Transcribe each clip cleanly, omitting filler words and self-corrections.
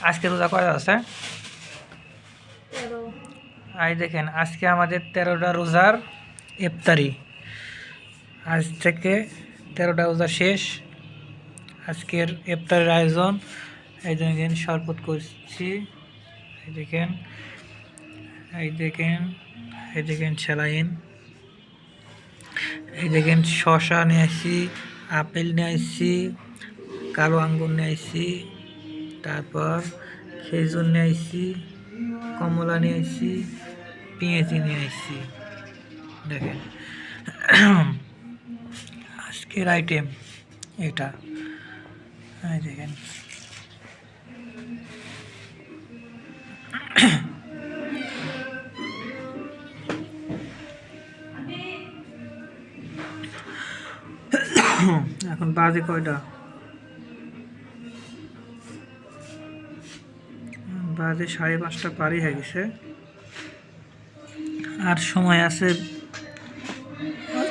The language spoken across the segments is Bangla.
আজকে রোজা কয়টা আছে? আজ দেখেন আজকে আমাদের 13টা রোজার ইফতারি। আজ থেকে 13টা রোজা শেষ। আজকের ইফতারের আয়োজন এই দেখেন শরবত করছি, এই দেখেন এই দেখেন এই দেখেন স্যালাইন, এই দেখেন শসা নিয়ে আসছি, আপেল নিয়ে আসছি, কালো আঙ্গুর নিয়ে আসছি, তারপর খেজুর নিয়ে আসছি, কমলা নিয়ে আসছি, পেঁয়াজি নিয়ে আসছি। দেখেন আজকের আইটেম এটা, এই দেখেন এখন বাজে কয়টা? বাজে 5:30 পারই হয়ে গেছে। আর সময় আছে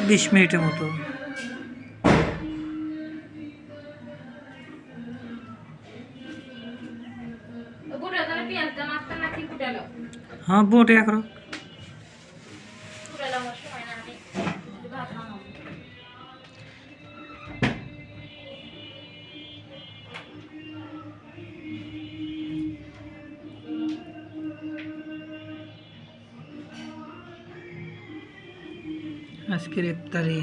20 মিনিটের মতো। হ্যাঁ বোট একরো আজকের ইফতারি।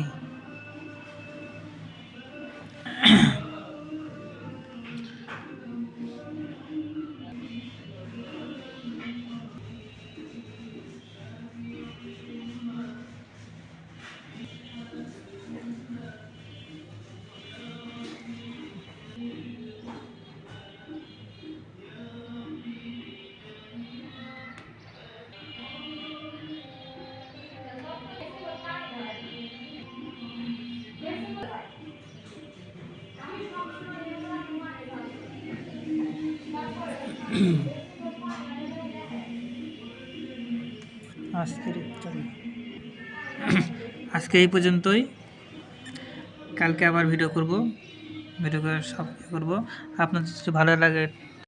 আজকের ইফতারি আজকে এই পর্যন্তই। কালকে আবার ভিডিও করব, ভিডিও করে সব করব। আপনাদের যদি ভালো লাগে